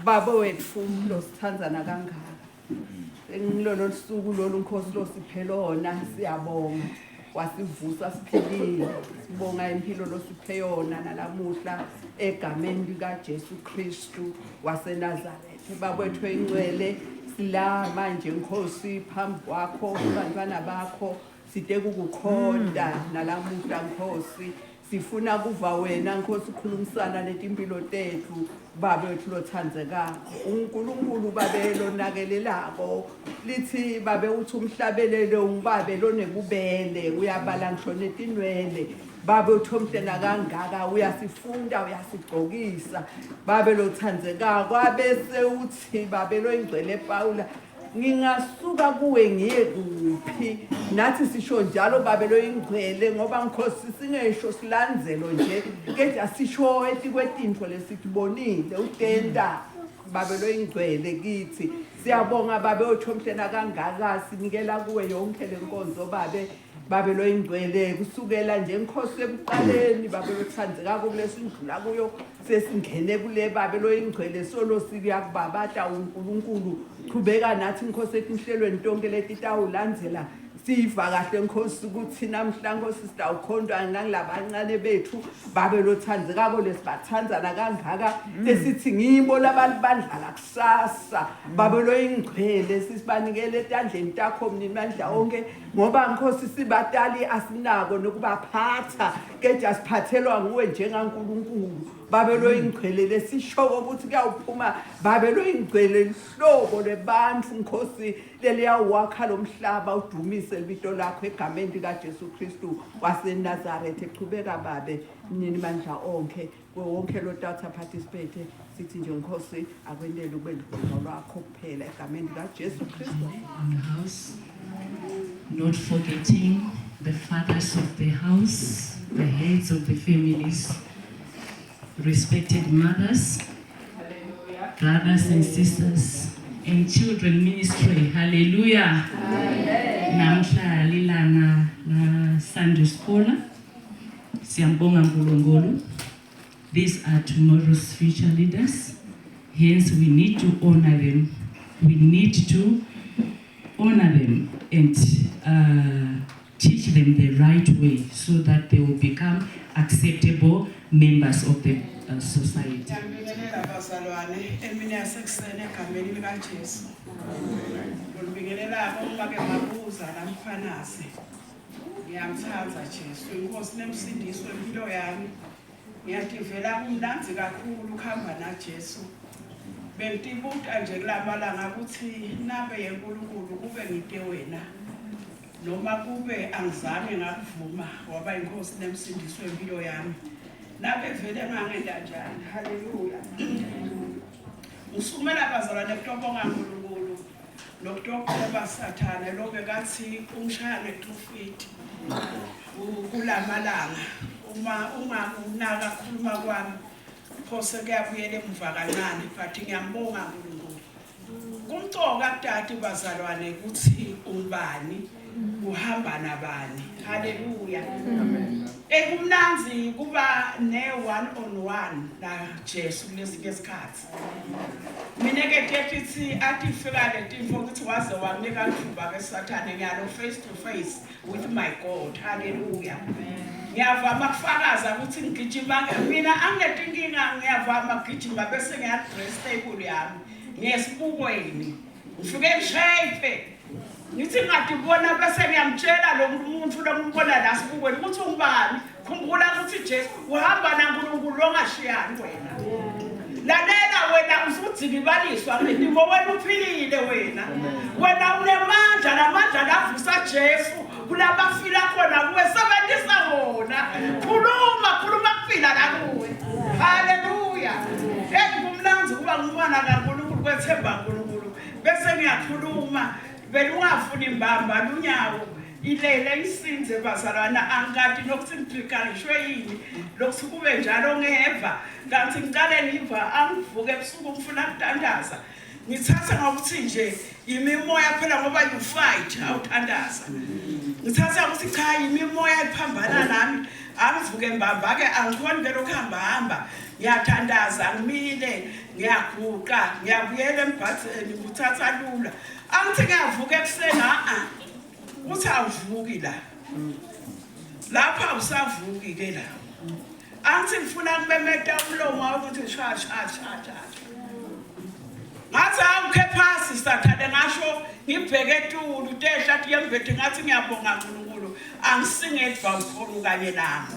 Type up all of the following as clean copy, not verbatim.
Baba wethu lo sithandzana kangaka engilolo suku lolu Nkosi lo siphelona siyabonga wasivusa siphilile sibonga impilo lo siphe yona nalamuhla egameni lika Jesu Kristu waseNazaretha baba wethu engcwele sila manje Nkosi phambi kwakho abantwana bakho side kukukhonda nalamuhla Nkosi sifuna kuva wena Nkosi ukhulumisana letimpilo tethu baba wethu lothandzeka uNkulunkulu babe lonakelelako lithi babe uthi umhlabelele ungibabe lonekubele uyabala ngisho netinwele babe uthomhlena kangaka uyasifunda uyasigcokisa babe lothandzeka kwabese uthi babe lo ingcwele Paula ngingasuka kuwe ngiye kuphi nathi sisho njalo babe lo ingcwele ngoba Nkosi singesho silandzelo nje ke asisho etikwetinto lesitibonile utenda babe lo ingcwele kithi siyabonga babe uthomhlena kangaka sinikela kuwe yonke lenkonzo babe lo ingcwele kusukela nje Nkosi ebuqaleni babe lothandzeka kulesindlula kuyo sesingene kule babe lo ingcwele solo sikuyakubabata uNkulunkulu qhubeka nathi Nkosi etinhlelweni tonke letitawulandzela siva kahle Nkosi ukuthi namhla Nkosi sitawukhondwa nangilabancane bethu babe lothandzeka lesibanthandzana kangaka esithi ngibo labalibandla kusasa babe lo ingcwele sisibanikele etandleni takho mnimandla onke ngoba Nkosi sibatali asinako nokubaphatha ke asiphathelwa nguwe njengaNkulunkulu babe lo ingcwele lesishoko ukuthi kuyawuphuma babe lo ingcwele ihlobo lebantu Nkosi leliyawakha lomhlaba udumise libito lakho egameni lika Jesu Kristu waseNazaretha eqhubeka babe nini mandla onke wonke lo data participate sithi nje Nkosi akwendele ube likhona lwakho kuphela egameni lika Jesu Kristu on the house, not forgetting the fathers of the house, the heads of the families, respected mothers, brothers and sisters, and children ministry. Hallelujah. Namhla lilanga la Sunday School. Siyambonga Nkulunkulu. These are tomorrow's future leaders. Hence, we need to honor them. We need to honor them and teach them the right way so that they will become acceptable members of the society. Ngiyamthatha Jesu inkosi nemsindiso empilo yami ngiyativela kumnanzi kakhulu ukuhamba naJesu Bengitibuka nje kulamalanga ukuthi nabe yenkulunkulu kube ngite wena noma kube angizange ngakuvuma waba inkosi nemsindiso empilo yami. Nabe vele ngangenda njani. Haleluya. Usumela bazalwane kutobonga uNkulunkulu nokuthokoza Sathane lo bekathi umshayane 2 feet kulamalanga uma ungakunaka khuluma kwami phose kuyabuyela emuva kancane but ngiyambonga uNkulunkulu. Kumcoka kudade bazalwane ukuthi ubani uhamba nabani. Haleluya. Amen. Ekumnanzi kuba ne one-on-one na Jesu lesinye isikhathi. Mina ke kethi athi fika le tifo ukuthi waze wakunika ithuba ke Sathane ngiyalo face to face with my God. Haleluya. Ngiyavama kufakaza ukuthi ngigijima mina anginenkinga ngiyavama ukugijima bese ngiyadraess table yami ngesibukweni ngifike ngishape ngithi ngadibona bese ngiyamtshela lo muntu lo ngumbona la sibukweni ukuthi ungubani khumbula ukuthi Jesu uhamba naNkulunkulu longashiyani wena lalela wena usudzikibaliswa ngitimo wena uphilile wena unemandla lamandla lavusa Jesu kulabafila khona kuwe sebenzisa wona khuluma kuphila la kuwe. Haleluya. Kumnanzi kuba ngumwana kaNkulunkulu kwethemba uNkulunkulu bese ngiyakhuluma vele ungafuni imbamba lunyawo ilele isinze bazalwana angikade nokuthi ngitrikalishwe yini lokhu kube njalo ngeva kanti ngiqale ngiva angivuke ebusuku ngifuna ukutandaza ngithatha ngokuthi nje imimoya phela ngoba you fight awuthandaza ngithatha ukuthi cha imimoya iphambana nami angivuke mbamba ke angikhoni vele ukuhamba ngiyathandaza ngimile ngiyaguqa ngiyabuyela embhatheni ngithatha lula angithi ngiyavuka ekuseni uthi awuvuki la lapha awusavuki ke la angithi ngifuna kumemeta umlomo ukuthi cha ngathi awukhe phasi Sathane ngasho ngibheke etulu tehla athi yembethe ngathi ngiyabonga uNkulunkulu angisingedva ukhona kanye nami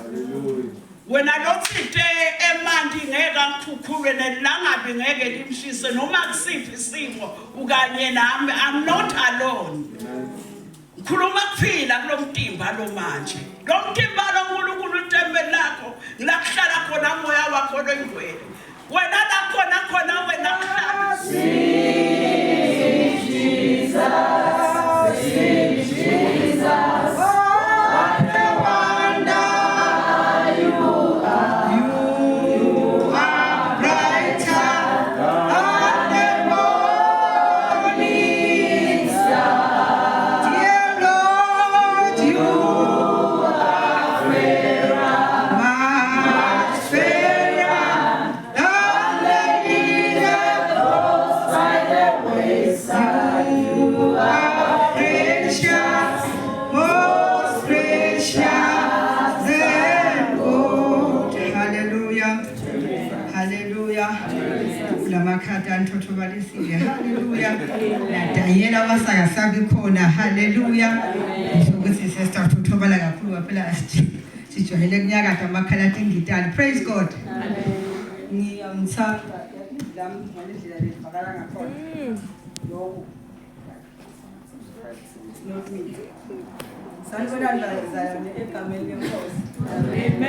wena lothite emandi ngeke ngikhukhulwe nelangabi ngeke limshise noma kusiphi isimo ukanye nami. I'm not alone. Khuluma kuphila kulomtimba lo manje lo mtimba lo uNkulunkulu uThembe lakho lakuhlala khona moya wakho loyingwele wena la khona wena Jesus what a wonder you are. You are brighter than the morning star. Dear Lord, you are fairer, much fairer than the lily blows by the wayside. You are precious, most precious than gold. Hallelujah. Hallelujah. Ulamakhadi anthothobalisiwe. Hallelujah. Nadayela wasakasabi khona. Hallelujah. Ukuthi sister thothobala kakhulu phela sijwayele kunyakatha amakhala tingitali. Praise God. Ngiyamthanda lami ngalendlela lebhakala ngakhona. Yoko. Not me. Sanibonani bazalwane egameni lenkosi. Amen.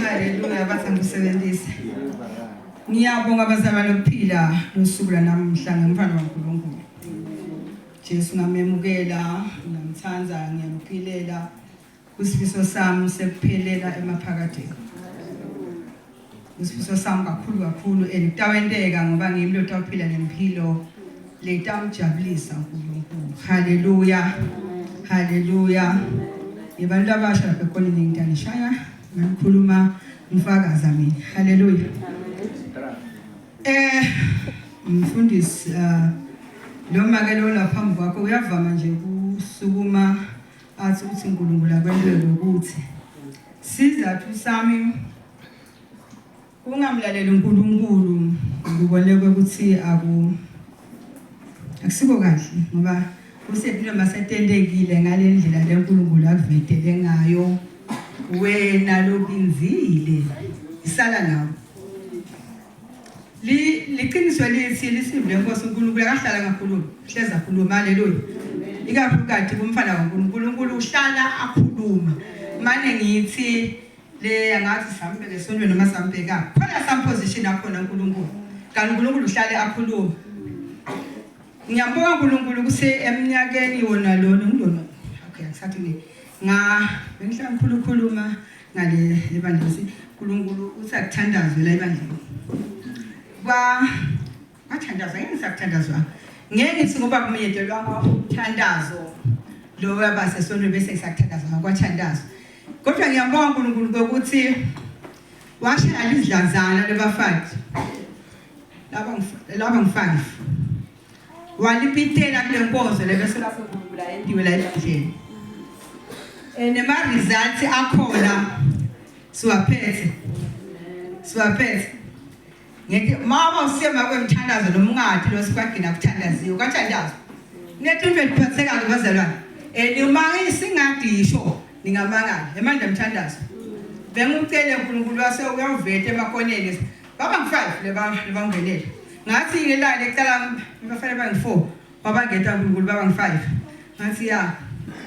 Hallelujah. Bathandusebenzisa. Ngiyabonga bazalwane ukuphila nosuku lanamhla ngumfana kaNkulunkulu. Jesu ngamemukela, ngamthanza, ngiyampilela kusifiso sami sekuphelela emaphakadeni. Kusifiso sami kakhulu elitawenteka ngoba ngimi lo tawuphila nempilo letamjabulisa uNkulunkulu. Hallelujah. Hallelujah. Ibantu abasha lapha khona ngingdanishaya ngikhuluma umfakaza mina. Hallelujah. Mfundisi noma ke lo lapha phambi kwakho uyavama nje kusukuma athi uthi uNkulunkulu akwenzele ukuthi sizathu sami kungamlalela uNkulunkulu ngiboneke ukuthi akusiko kahle ngoba usepilo masetendekile ngalendlela leNkulunkulu akuvedele ngayo wena lokinzile isala nawe liqiniswe lithi lisivile Nkosi uNkulunkulu akahlala ngakhuluma hleza khuluma haleluya ikakhulukazi kumfana kaNkulunkulu uhlala akhuluma manje ngithi le angathi sambe lesonto noma sambheka khona some position akhona uNkulunkulu kanti uNkulunkulu uhlale akhuluma ngiyambonga uNkulunkulu kuse eminyakeni wona lona ngilona okay ngisathi bengihlala ukukhuluma ngale ebandleni uNkulunkulu usakuthandazwe la ebandleni bathandaza ngisakuthandazwa ngeke ngithi ngoba kumenyedelwa umthandazo lo yabasesonto bese ngisakuthandaza kwathandazwa kodwa ngiyambonga uNkulunkulu ukuthi washaya izidlazana lebafathi laba ngi5 walipitela kule nkonzo lebese lapho kumbula endiwe la ebandleni nema results akhona siwaphethe ngeke mama usema kwemthandazo noma ungathi lo sikwagina kuthandaziwe kwathandazwa nethi 20% akubazalwana nimangisi ngadisho ningamangala emandla emthandazo bengucele uNkulunkulu wase uyavete emakoneni baba ngi5 lebangenele ngathi ngelale ekucala bafana bangi4 wabangeta uNkulunkulu baba ngi5 ngathi ya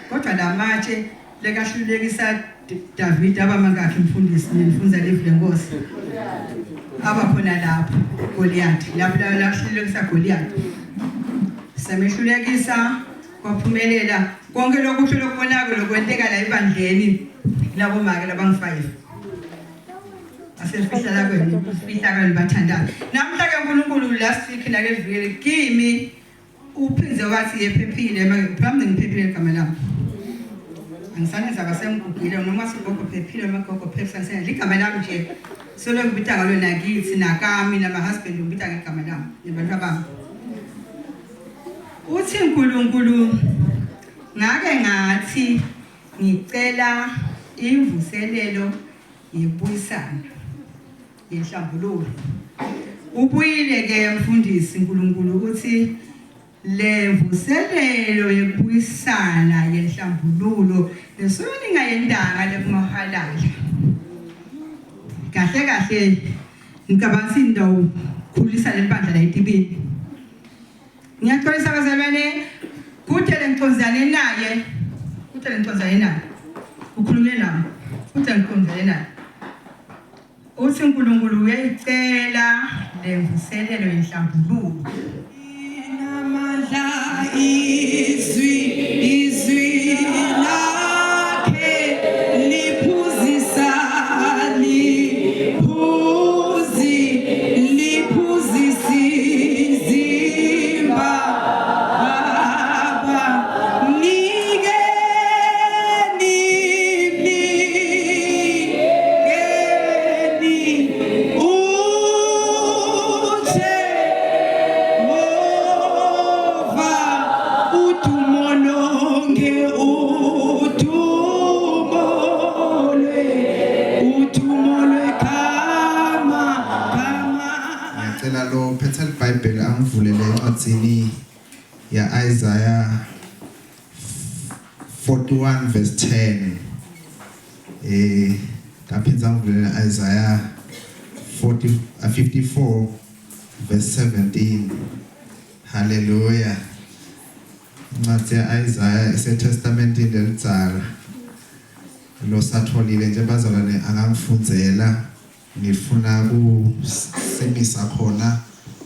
kodwa lamatshe lekahlulekisa David abamangakhe umfundisi ngifunza livule Nkosi abakhona lapho Goliath lapho lahlulekisa Goliath semehlulekisa kwaphumelela konke lokho lokubonakala lokwenteka la ebandleni labo make labangi5 asefihla la kwena fihla kani bathandana namhla ke uNkulunkulu last week na leviki kimi uphinze wathi yephephile phambi ngiphephile igama lami angisaneza basengugile noma sigogo phephile magogo phepha senze igama lami nje solo ngibita ngalo nakithi nakami nama husband ngibita ngegama lami nabantu bami uthi uNkulunkulu ngake ngathi ngicela imvuselelo yebuyisana yenhlambululo ubuyile ke mfundisi uNkulunkulu ukuthi le mvuselelo yebuyisana yenhlambululo lesona ngayendanga lekumahalala kahle ngicabanga indawo khulisa lebandla la eTibini ngiyaxolisa abazalwane kuthele ngiconzane naye ukhulume nami kuthele ngiconzane naye uthi uNkulunkulu uyayicela le mvuselelo yenhlambululo namandla izwi lakhe liphuzisa liphuzisizimba baba nigeni Bible angivulele encwadini ya Isaiah 41 verse 10 kaphinza ngivulele Isaiah 54 verse 17 hallelujah incwadi ya Isaiah iseTestamentini lelidzala lo satholile nje bazalwane angangifundzela ngifuna kusemisa khona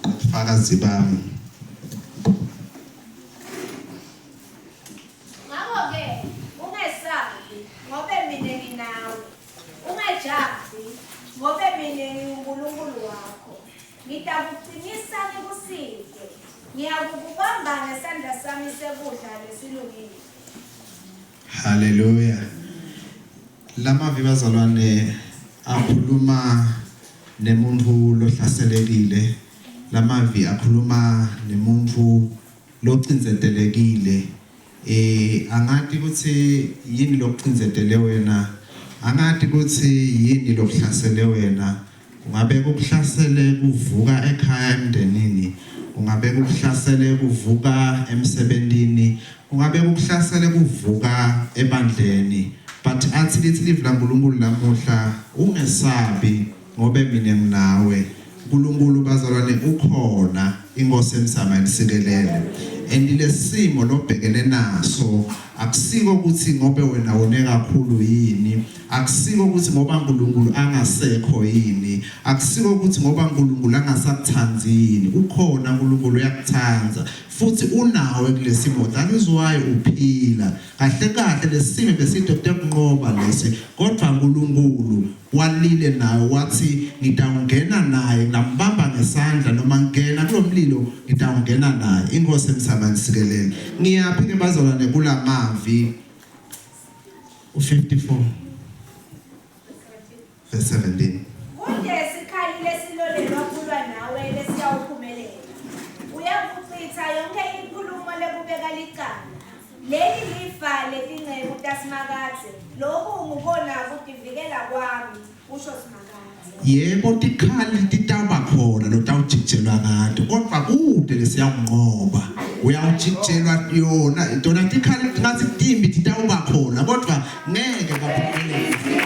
ubufakazi bami ngakho-ke ungesabi ngobe mina nginawe ungejazi ngobe mina nginguNkulunkulu wakho ngitakuqinisa ngikusinde ngiyakukubamba ngesandla sami sekudla lesilungile haleluya lamavi bazalwane akhuluma nemuntu lohlaselekile lamavi akhuluma nemuntu locinzetelekile angati ukuthi yini lokucinzetele wena angati ukuthi yini lokuhlasele wena ungabe kuhlasele kuvuka ekhaya emndenini ungabe kuhlasele kuvuka emsebentini ungabe kuhlasele kuvuka ebandleni but athi lithi livla uNkulunkulu namuhla ungesabi ngobe mina nginawe uNkulunkulu bazalwane ukhona inkosi emsama enisekelele andilesimo lobhekene naso akusiko ukuthi ngobe wena wone kakhulu yini akusiko ukuthi ngoba uNkulunkulu angasekho yini akusiko ukuthi ngoba uNkulunkulu angasakuthanzi yini ukhona uNkulunkulu uyakuthanda futhi unawe kulesimo that is why uphila kahle kahle lesimo besithi kukunqoba lesi kodwa uNkulunkulu walile nawe wathi ngidawungena naye ngambamba ngesandla noma ngena kulomlilo ngidawungena naye inkosi emsama nisikelele ngiyaphi ke bazalwane kulamavi u54 verse 17 Kunje sikhalile silolelwa kulwa nawe lesiyawuphumelela. Uyakuchitha yonke inkulumo lekubeka licala. Leli lifa letingceku taSimakade. Lokhu ngubona ukudivikela kwami usho Simakade. yebo tikhali titaba khona lotawujijelwa ngato kodwa kude lesiyanqoba uyawujijelwa yona intona tikhali ngathi timbi titawuba khona kodwa ngeke baphumelele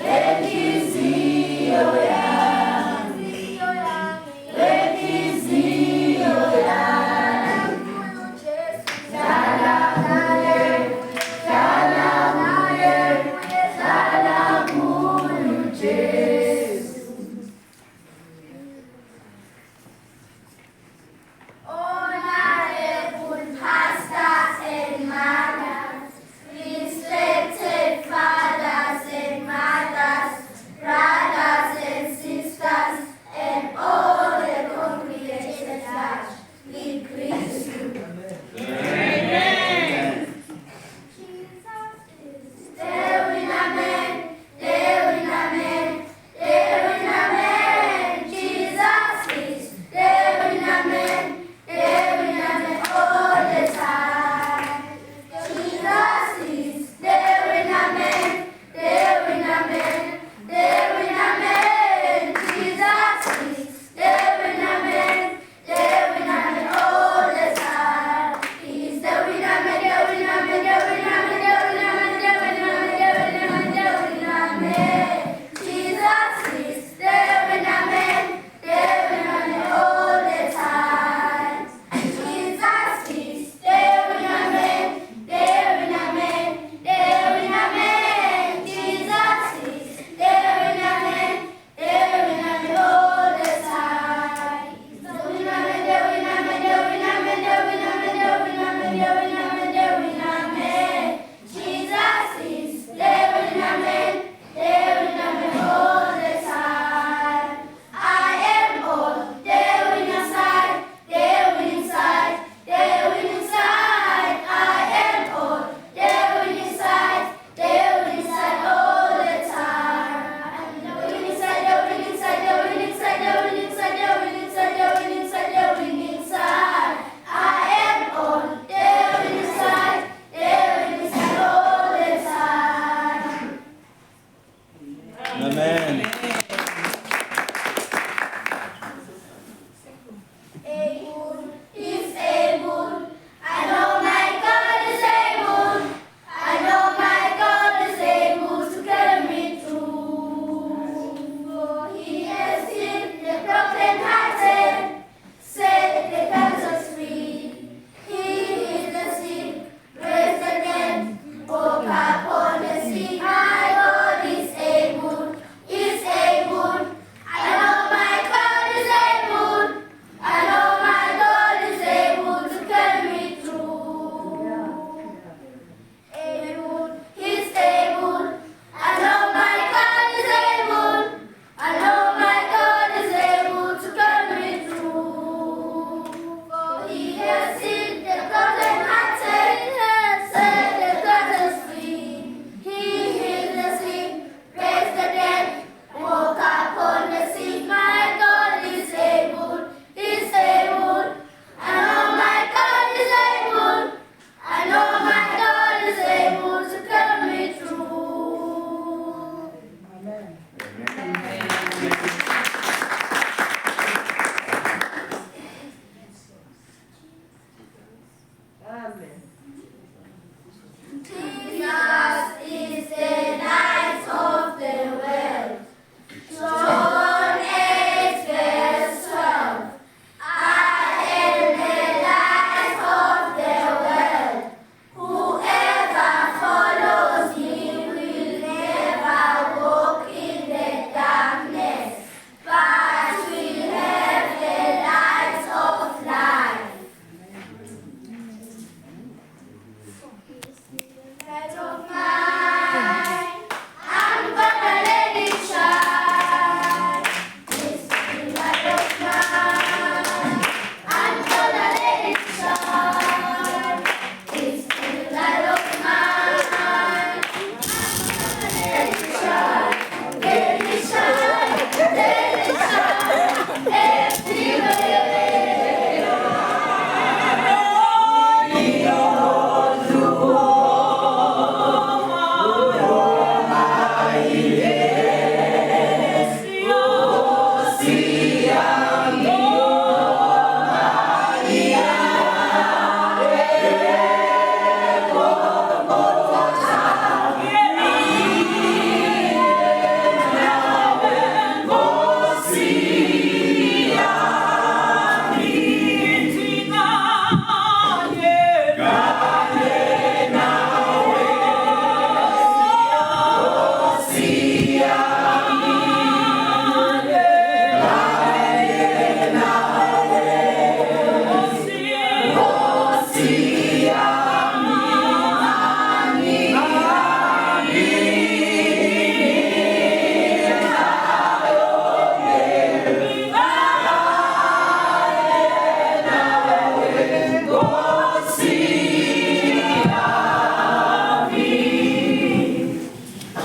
Thank you.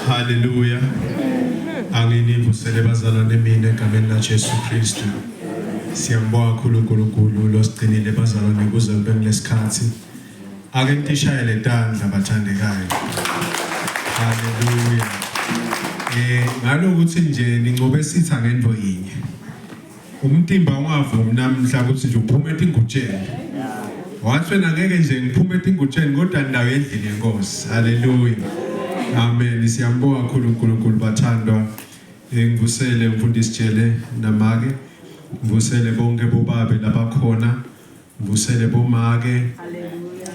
Hallelujah. Anginivusele bazalwane mina egameni laJesu Kristu. Siyambonga kakhulu uNkulunkulu losigcinile bazalwane kuze kube kulesikhathi. Ake ngitishayele tandla bathandekayo. Hallelujah. Ngalokuthi nje nincobe sitha ngento yinye. Umtimba ungavumi namhla ukuthi nje uphume ingutsheni. Wathi wena ngeke nje ngiphume ingutsheni kodwa ndawo endlini yenkosi. Hallelujah. Amen. Siyambonga kakhulu uNkulunkulu bathandwa. Ngivusele mfundisi Jele namake. Ngivusele bonke bobabe labakhona. Ngivusele bomake.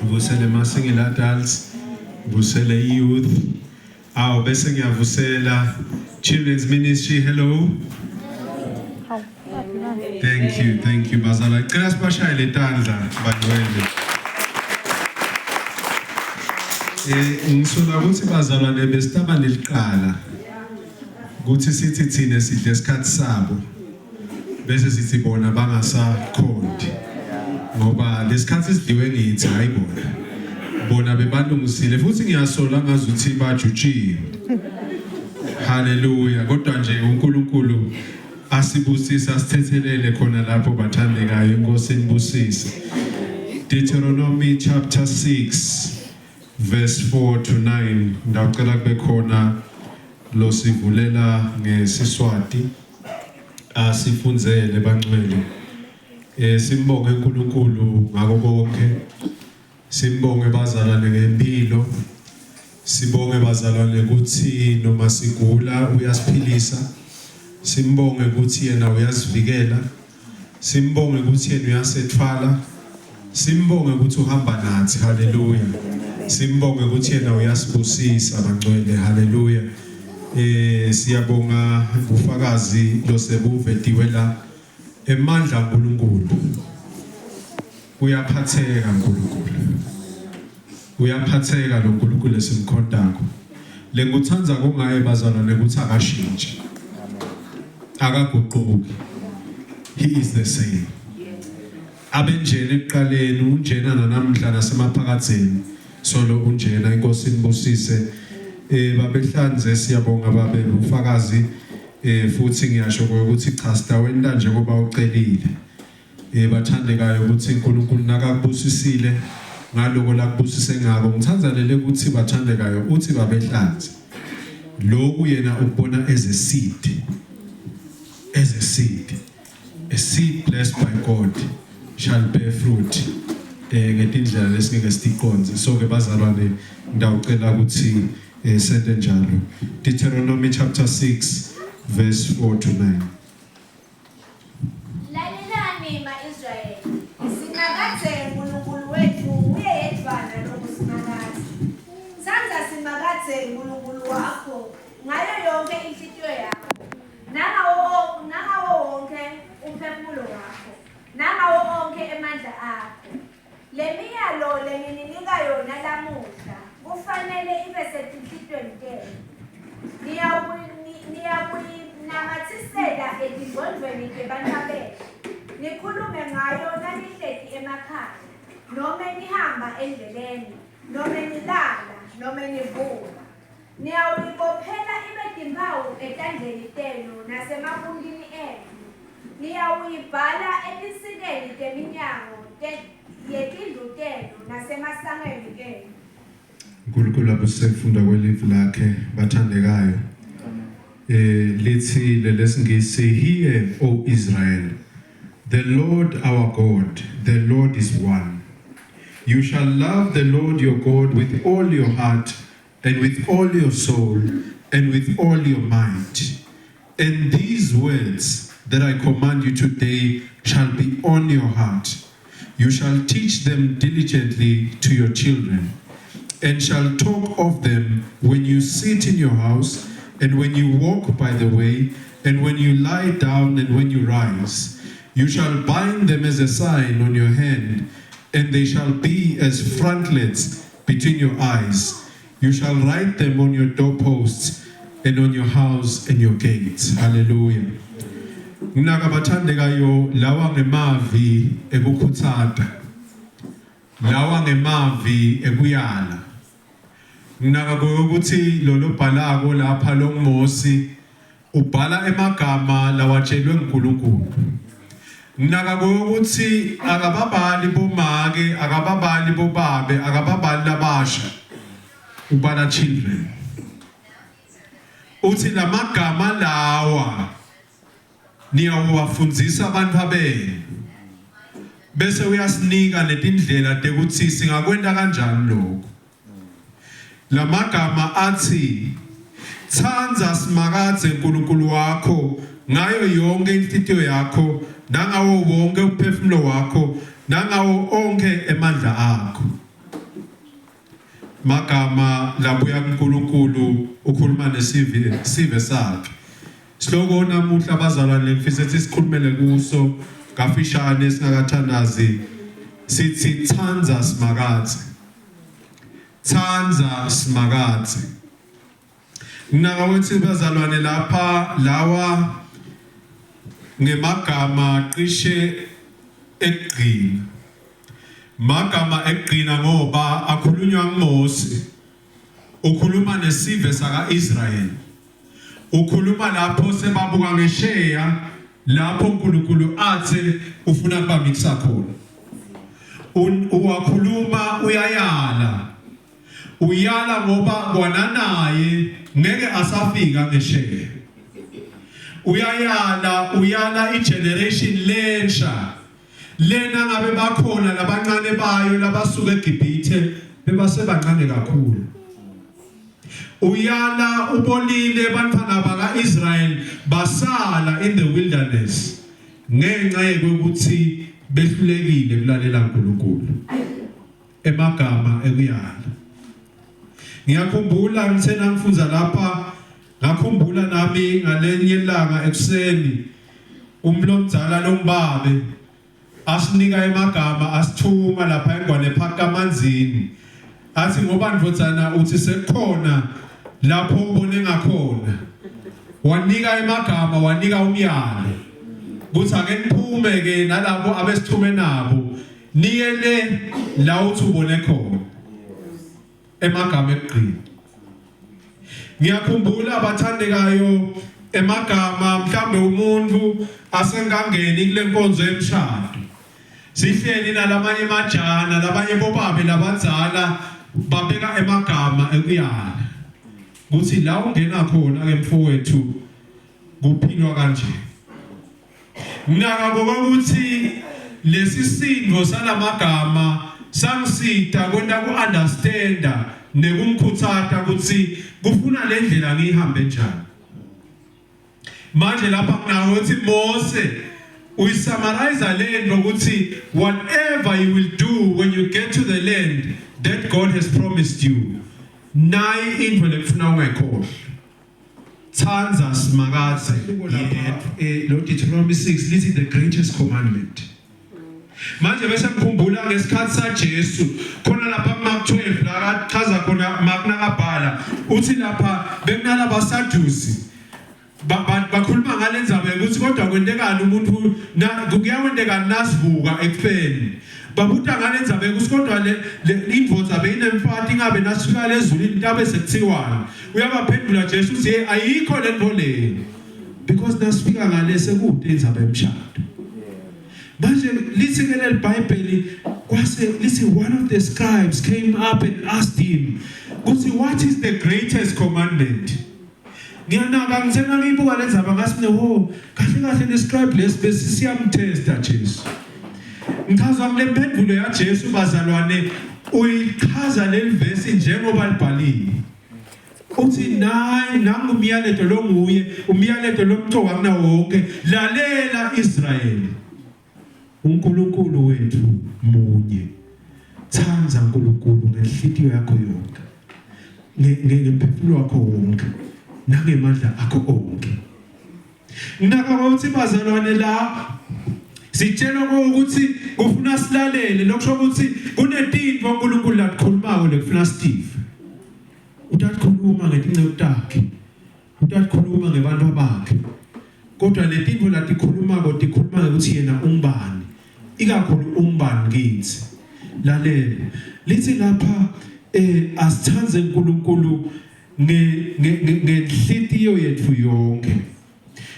Ngivusele ma-single adults. Ngivusele youth. Bese ngiyavusela children's ministry. Hello. Thank you bazala. Ngicela sibashayele tandla bangcwele. Ngisola ukuthi bazalwane besitaba neliqala ukuthi sithi thina sidle isikhathi sabo bese sithi bona bangasakhondi ngoba lesikhathi sidliwe ngithi hayi bona bebalungisile futhi ngiyasola ngazuthi bajutshiwe. Hallelujah. Kodwa nje uNkulunkulu asibusisa sithethelele khona lapho bathandekayo inkosi inibusise. Deuteronomy chapter 6 verse 4 to 9 ndawucela kube khona lo sivulela ngeSiswati asifundzele bangcwele. Simbonge uNkulunkulu ngako konke. Simbonge bazalwane ngempilo. Sibonge bazalwane ukuthi noma sigula uyasiphilisa. Simbonge ukuthi yena uyasivikela. Simbonge ukuthi yena uyasethwala. Simbonge ukuthi uhamba nathi. Hallelujah. Simbonge ukuthi yena uyasibusisa bangcwele. Hallelujah. Siyabonga ubufakazi losebuvediwe la emandla uNkulunkulu. Uyaphatheka uNkulunkulu. Uyaphatheka lo uNkulunkulu esimkhondako. Lenguthanza kongaye bazalwane ukuthi akashintshi. Akaguquki. He is the same. Abenjene ekuqaleni unjena namhla nasemaphakatheni. Solo unjena inkosi inibusise. Babehlanze siyabonga babe ubufakazi futhi ngiyasho ukuthi cha sidaweni kanje ngoba ucelile. Bathandekayo ukuthi uNkulunkulu nakakubusisile ngaloko lakubusise ngako. Ngithanzalele ukuthi bathandekayo uthi babehlanze. Lokhu yena ukubona as a seed. As a seed. A seed blessed by God shall bear fruit ngetindlela lesingeke siqonze. So ke bazalwane ngidawucela ukuthi sente njalo. Deuteronomy chapter 6 verse 4 to 9. Lalelani ma-Israyeli, simakathe uNkulunkulu wethu uye yedwana lokusimakatha. Sanza simakathe uNkulunkulu wakho ngayo yonke inhliziyo yakho, nangawo wonke umphefumulo wakho, nangawo onke amandla akho. Le miyalo lengininika yona lamuhla kufanele ibe sezinhliziyweni zenu. Niyakuyinamathisela ezindlondlweni zebantwabenu, nikhulume ngayo nanihlezi emakhaya, noma nihamba endleleni, noma nilala, noma nivuka. Niyawuyibophela ibe timpawu etandleni zenu nasemabundini enu. Niyawuyibhala etinsikeni teminyango yetindlu zenu nasemasangweni enu. uNkulunkulu abusefunda kwelivi lakhe bathandekayo. Lithi lesingisi, hear O Israel, the Lord our God, the Lord is one. You shall love the Lord your God with all your heart and with all your soul and with all your might. And these words that I command you today shall be on your heart. You shall teach them diligently to your children, and shall talk of them when you sit in your house, and when you walk by the way, and when you lie down, and when you rise. You shall bind them as a sign on your hand, and they shall be as frontlets between your eyes. You shall write them on your doorposts, and on your house and your gates. Hallelujah. Nakabathandekayo lawa ngemavi ekukhuthata, lawa ngemavi ekuyala. Nakakuthi lolo bhalako lapha lo Mosi ubhala emagama lawatshelwe uNkulunkulu. Nakakuthi akababali bomake, akababali bobabe, akababali labasha, ubhala children. Uthi lamagama lawa niyawafundisa abantu abenu, bese uyasinika letindlela tekuthi singakwenda kanjani lokho. Lamagama athi, tsanza simakathe uNkulunkulu wakho ngayo yonke inhliziyo yakho, nangawo wonke umphefumulo wakho, nangawo onke amandla akho. Magama labuya kuNkulunkulu ukhuluma nesive sakhe. Sihloko namuhla bazalwane ngifisa ukuthi sikhulumele kuso kafishane singakathandazi, sithi tsanza simakathe. Tsanza simakathe. Nakawethi bazalwane lapha lawa ngemagama qishe eqina. Magama eqina ngoba akhulunywa nguMose, ukhuluma nesive saka Israel. Ukhuluma lapho sebabuka ngesheya lapho uNkulunkulu athi ufuna kubamikisa khona. Uwakhuluma uyala ngoba kwana naye ngeke asafika ngesheya. Uyala igeneration lensha lena ngabe bakhona labancane bayo labasuka eGibhithe bebasebancane kakhulu. Uyala ubolile bantwana baka-Israel basala in the wilderness ngenxa yokuthi behlulekile kulalela uNkulunkulu. Emagama ekuyala. Ngiyakhumbula ngithena ngifunza lapha, ngakhumbula nami ngalenye ilanga ekuseni umlomdzala lombabe asinika emagama asithuma lapha engwane phaka amanzini. Athi ngoba ndvodzana uthi sekukhona lapho ubone ngakhona. Wanika emagama, wanika umyalo. Kuthi ake niphume ke nalabo abesithume nabo niyele la uthi ubone khona. Emagama eqina. Ngiyakhumbula abathandekayo emagama mhlambe umuntu asengangeni kule nkonzo yemshado. Sihleli nalamanye amajana, labanye bobabe labadzala babeka emagama ekuyala. Kuthi la ungena khona ke mfowethu kuphilwa kanje. Ngaka ukuthi lesi sindvo salamagama kwensita kwenta ku-understanda nekumkhuthata ukuthi kufuna le ndlela ngiyihambe njani. Manje lapha kunawo ukuthi Mose uyisummarize le nto ukuthi whatever you will do when you get to the land that God has promised you, nayi into lekufuna ungayikhohlwa. Thanza simakaze lo Deuteronomy 6 lithi the greatest commandment. Manje bese ngikhumbula ngesikhathi saJesu khona lapha Mark 12 la chaza khona Mark nakabhala uthi lapha bekunalaba Saddusi bakhuluma ngalenzaba ukuthi kodwa kwentekani umuntu kuyakwenteka nasivuka ekufeni. Babuta ngalenzaba ukuthi kodwa le indvodza beyinemfati ingabe nasifika lezulwini intabe sekuthiwani. Uyabaphendula Jesu uthi ayikho le nto le because nasifika ngale sekude indzaba emshado. Manje lithi ke le Bible kwase lithi one of the scribes came up and asked him ukuthi what is the greatest commandment? Ngiyanaka ngithena ngiyibuka lenzaba ngasine kahle kahle le scribe lesibese siyamtesta Jesu. Ngichaza kule mpendulo ya Jesu bazalwane uyichaza le verse njengoba libhaliwe. Uthi nangu umyalezo lo nguye umyalezo lomthoka kuna wonke lalela Israyeli. uNkulunkulu wethu munye. Thanza uNkulunkulu ngenhliziyo yakho yonke. Ngemphefumulo wakho wonke. Nangemandla akho onke. Ngakho ukuthi bazalwane la sitshela ukuthi kufuna silalele lokusho ukuthi kunezinto uNkulunkulu lakhulumako lekufuna Steve. Utakhuluma ngetinceku takhe. Utakhuluma ngebantu bakhe. Kodwa le zinto latikhulumako tikhuluma ukuthi yena ungubani. Ikakhulu ungubani kithi. Lalela. Lithi lapha asithanze uNkulunkulu ngenhliziyo yethu yonke.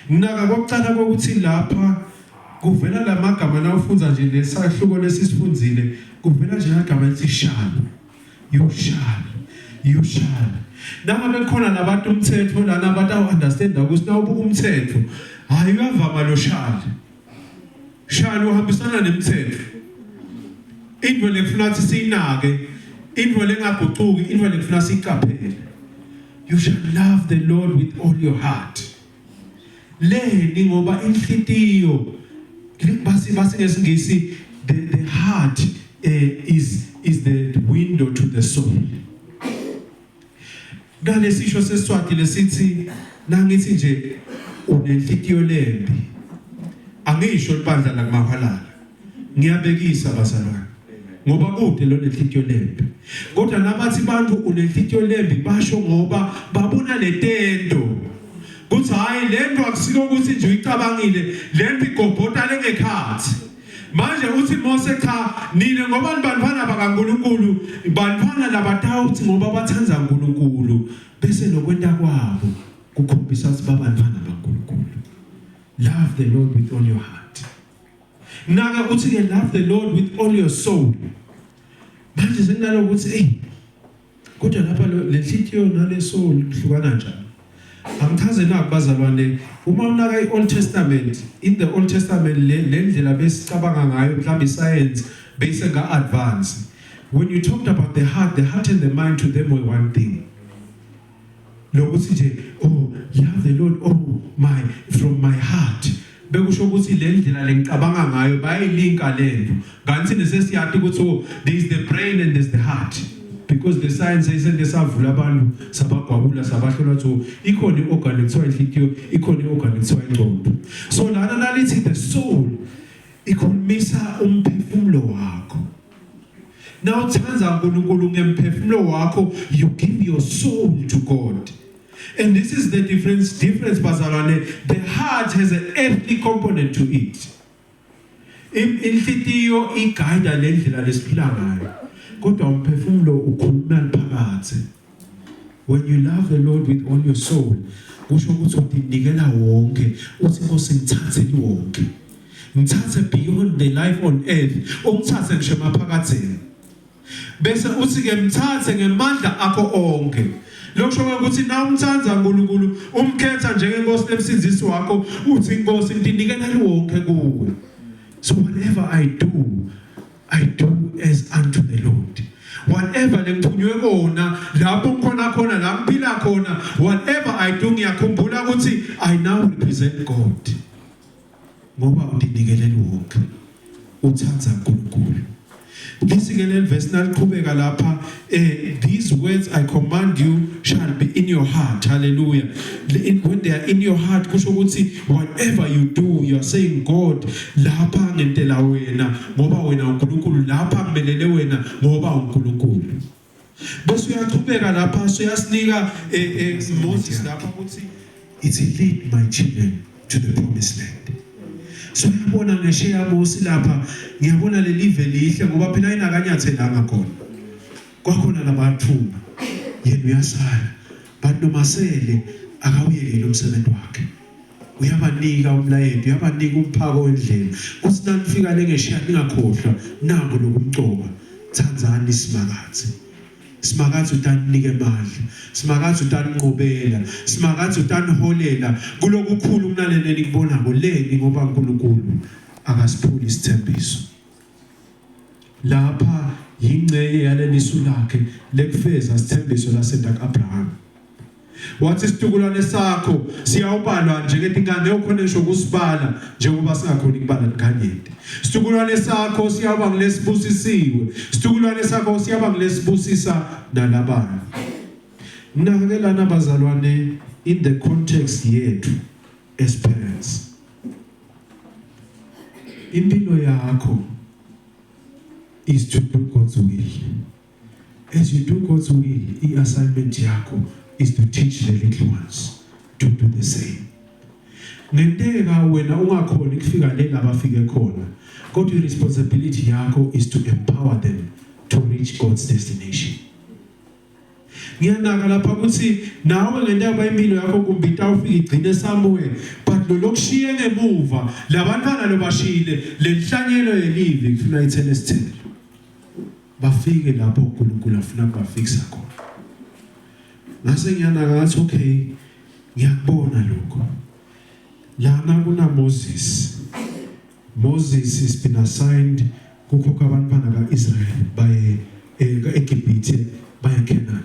Naka kokucala ukuthi lapha kuvela lamagama na ufunza nje lesahluko lesisifundzile kuvela nje igama lithi shall. You shall. Nangabe khona nabantu umthetho lana abantu understand ukuthi na ubuka umthetho hayi uyavama lo shall. Shall uhambisana nemthetho. Into lefuna ukuthi sinake, into lengaguquki, into lefuna siqaphele. You shall love the Lord with all your heart. Le ngoba inhliziyo basi ngesingisi the heart is the window to the soul. Ngalesisho sesiswati lesithi nangithi nje unenhliziyo lembi. Angisho libandla la kumahalala. Ngiyabekisa bazalwane. Ngoba kude lo nenhliziyo lembi. Kodwa nabathi bantu unenhliziyo lembi basho ngoba babona letento. Kuthi hayi lento akusiko ukuthi nje uyicabangile lento igobhota lengekhathi. Manje uthi Mose cha nina ngoba nibantwana bakaNkulunkulu bantwana labatawuthi ngoba bathanza uNkulunkulu bese nokwenta kwabo kukhombisa ukuthi babantwana bakaNkulunkulu. Love the Lord with all your heart. Naka uthi ke love the Lord with all your soul. Manje senalo ukuthi kodwa lapha lenhliziyo nale soul kuhlukana kanjani? Angithaze nakubazalwane uma unaka iOld Testament in the Old Testament le ndlela besicabanga ngayo mhlawumbe science base nga advance. When you talked about the heart and the mind to them were one thing. Lokuthi nje love the Lord from my heart. Bekusho ukuthi le ndlela lengicabanga ngayo bayilinka lento. Kanti nesesiyathi ukuthi there is the brain and there's the heart. Because the science says lesavula abantu sabagwabula sabahlola ukuthi ikhona iorgan ekuthiwa inhliziyo ikhona iorgan ekuthiwa ingqondo. So lana nalithi the soul ikhulumisa umphefumulo wakho. Now thanza uNkulunkulu ngemphefumulo wakho you give your soul to God. And this is the difference bazalwane. The heart has an earthly component to it. Inhliziyo iguide le ndlela lesiphila ngayo. Kodwa umphefumulo ukhuluma phakathi. When you love the Lord with all your soul, kusho ukuthi unikela wonke, uthi Nkosi ngithathe wonke. Ngithathe beyond the life on earth, ungithathe ngisho maphakathini. Bese uthi ke ngithathe ngemandla akho onke. Lokusho ukuthi na umthanza uNkulunkulu, umkhetha njengenkosi emsindisi wakho, uthi inkosi ndinikela wonke kuwe. So whatever I do as unto the Lord. whatever lengiphunywe kona lapho ngikhona khona la ngiphila khona whatever I do ngiyakhumbula ukuthi I now represent God ngoba undinikelela wonke uthanza uNkulunkulu. Lisikele verse naliqhubeka lapha these words I command you shall be in your heart. Hallelujah. When they are in your heart kusho ukuthi whatever you do you are saying God lapha ngentela wena ngoba wena uNkulunkulu lapha kumelele wena ngoba uNkulunkulu. Bese uyaqhubeka lapha siyasinika Moses lapha ukuthi it's lead my children to the promised land. So ngiyabona ngesheya Moses lapha ngiyabona le live lihle ngoba phela inakanyathelanga khona. Kwakhona labathuma yena uyasala bantu masele akawuyekele umsebenzi wakhe. Uyabanika umlayedi, uyabanika umphako wendlela. Kuthi nanifika lengesheya ningakhohlwa nango lokumcoba. Thanzani isimakathi. Simakathi utanike imali, simakathi utanqobela, simakathi utanholela kulokukhulu kunaleli kubona ngoleni ngoba uNkulunkulu akasiphuli isithembiso. Lapha yingceye yalelisu lakhe lekufeza isithembiso laseNdaka Abraham. Wathi isitukulwane sakho siyawubalwa nje ngetingane okhona ngisho kusibala njengoba singakhona ukubala nganyende. Isitukulwane sakho siyaba ngilesibusisiwe. Isitukulwane sakho siyaba ngilesibusisa nalabanye. Nginakelana abazalwane in the context yethu as parents. Impilo yakho is to do God's will. As you do God's will, i-assignment yakho is to teach the little ones to do the same. Ngenteka wena ungakhona ukufika lela bafike khona. Kodwa responsibility yakho is to empower them to reach God's destination. Ngiyanaka lapha ukuthi nawe ngentaba impilo yakho kumbita ufike igcine somewhere but lo lokushiye ngemuva labantwana lobashile lenhlanyelo yelive kufuna ithele isithelo. Bafike lapho uNkulunkulu afuna bafikisa khona. Ngase ngiyanaka ngathi okay ngiyakubona lokho. Lana kuna Moses has been assigned kukhokha abantwana kaIsrael baye eGibhithe baye eCanaan.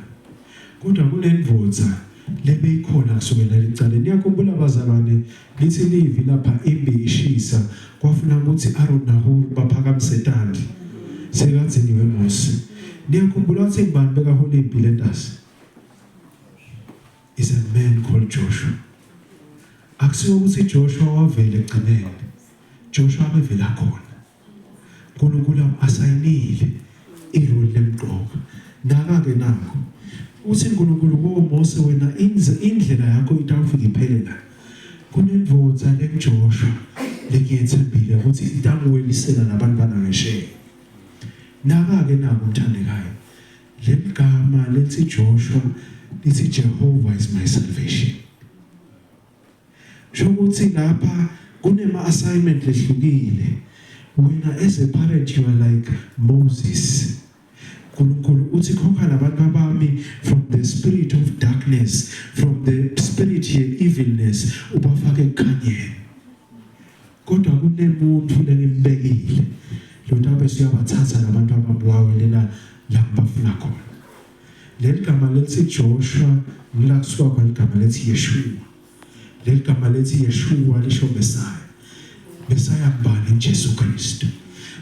Kodwa kunendvodza lebeyikhona kusukela licaleni. Niyakhumbula abazalwane lithi livi lapha imbi ishisa kwafuna ukuthi Aaron naHur baphakamise tandla sekadzini weMose. Niyakhumbula ukuthi ngibani bekahola impilo entasi is a man called Joshua. Akusiwo ukuthi Joshua wavele egcineni. Joshua bevela khona. uNkulunkulu asayinile irole lemqoka. Naka-ke nakho uthi uNkulunkulu kuMose wena indlela yakho itawufika iphelela. Kunendvodza leJoshua lekuyethembile ukuthi itangiwelisela nabantwana ngesheya. Naka-ke nakho umthandekayo. Legama lethi Joshua lithi Jehovah is my salvation. Shokuthi lapha kunema assignment lehlukile. Wena as a parent you are like Moses. uNkulunkulu uthi khokha labantu abami from the spirit of darkness, from the spirit of evilness ubafake ekhanyeni. Kodwa kunemuntu lenimbekile. Lo ntabe siyabathatha labantu ababulawelela la bafuna khona. Legama lethi Joshua ngilaksuka kwaligama lethi Yeshua. Legama lethi Yeshua lisho Messiah. Messiah kubani? Jesu Kristu.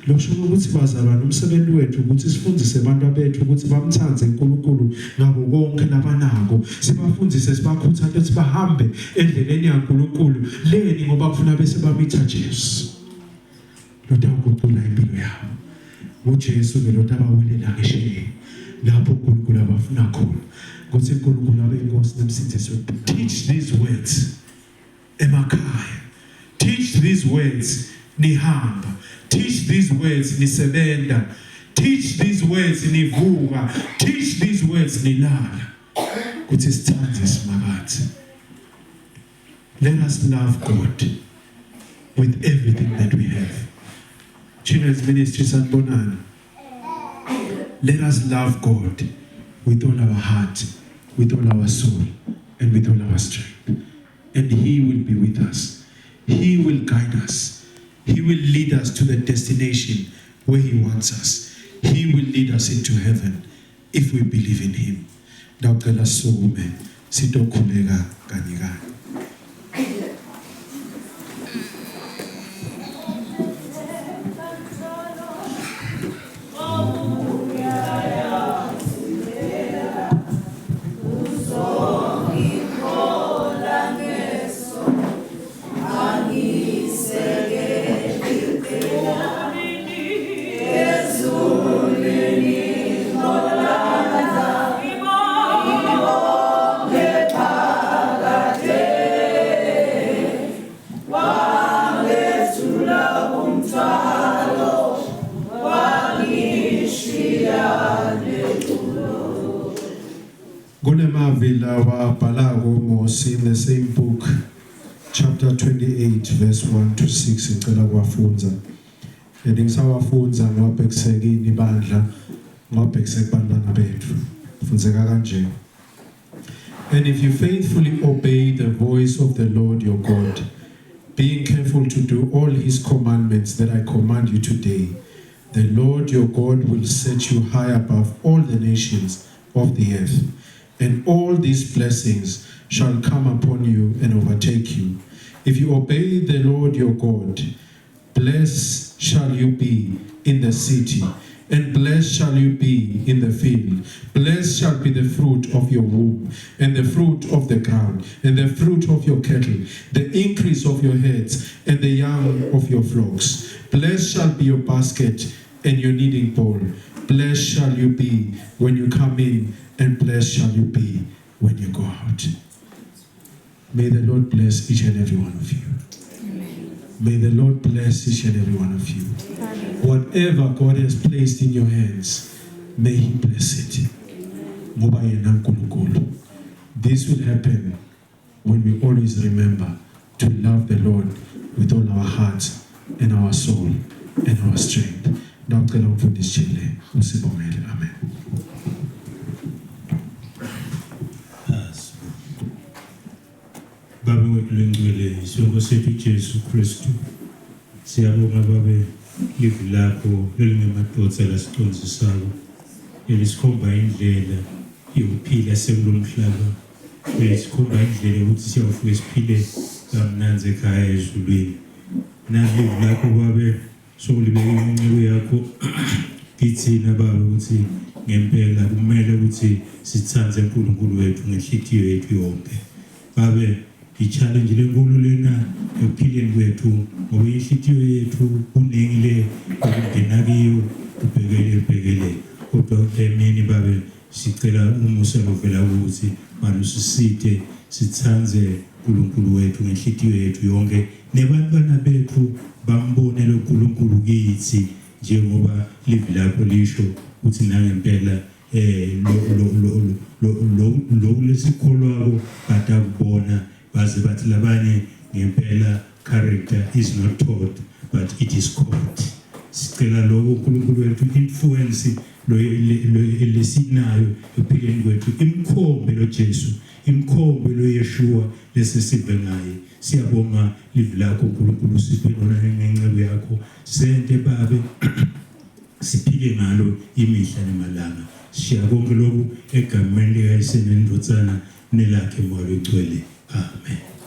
Losho ukuthi bazalwane umsebenzi wethu ukuthi sifundise abantu bethu ukuthi bamthanze uNkulunkulu ngabo konke nabanako. Sibafundise sibakhuthaze ukuthi bahambe endleleni yaNkulunkulu leni ngoba kufuna bese bamitha Jesu. Lotha ukucula impilo yabo. uJesu ke lotha abawelela ngesheya. Lapho uNkulunkulu abafuna khona. Ukuthi uNkulunkulu abe inkosi nemsindisi. Teach these words emakhaya. Teach these words nihamba. Teach these words nisebenda. Teach these words nivuka. Teach these words nilala. Kuthi sithanze simakathi. Let us love God with everything that we have. Children's Ministry sanibonani. Let us love God with all our heart, with all our soul, and with all our strength. And He will be with us. He will guide us. He will lead us to the destination where He wants us. He will lead us into heaven if we believe in him. Ndawucela sukume sitokhuleka kanye kanye. In the same book, chapter 28, verse 1 to 6, ngicela kuwafunza. Ngisawafunza ngwabhekiseke ibandla, ngwabhekiseke kubantwana bethu. Funzeka kanje. And if you faithfully obey the voice of the Lord your God, being careful to do all his commandments that I command you today, the Lord your God will set you high above all the nations of the earth. And all these blessings shall come upon you and overtake you. If you obey the Lord your God, blessed shall you be in the city, and blessed shall you be in the field. Blessed shall be the fruit of your womb, and the fruit of the ground, and the fruit of your cattle, the increase of your heads, and the young of your flocks. Blessed shall be your basket and your kneading bowl. Blessed shall you be when you come in, and blessed shall you be when you go out. May the Lord bless each and every one of you. Amen. May the Lord bless each and every one of you. Amen. Whatever God has placed in your hands, may he bless it. Amen. This will happen when we always remember to love the Lord with all our hearts and our soul and our strength. Amen. Baba wethu lengcwele isongo sethu Jesu Kristu siyabonga babe livi lakho elingemadodza lasiconzisayo elisikhomba indlela yokuphila sekulomhlaba elisikhomba indlela ukuthi siyawufika siphile kamnanzi ekhaya ezulwini nalivi lakho babe sokulibeka inceku yakho kithina baba ukuthi ngempela kumele ukuthi sithanze uNkulunkulu wethu ngenhliziyo yethu yonke babe i-challenge lenkulu lena ekuphileni kwethu ngoba inhliziyo yethu unengile ukungena kiyo ubhekele kodwa emini babe sicela umusa lovela ukuthi malusisite sithanze uNkulunkulu wethu ngenhliziyo yethu yonke nebantwana bethu bambone lo uNkulunkulu kithi njengoba livi lakho lisho ukuthi nangempela lo lesikholwako batakubona baze bathi labanye ngempela character is not taught but it is caught. Sicela lokho uNkulunkulu wethu influence lo lesinayo ephileni kwethu imkhombe lo Jesu imkhombe lo Yeshua lesisibe ngaye siyabonga livi lakho uNkulunkulu siphe lona ngenceku yakho sente babe siphile ngalo imihla nemalanga siyabonga lokhu egameni likaYise nendodzana nelakhe moya ogcwele. Amen.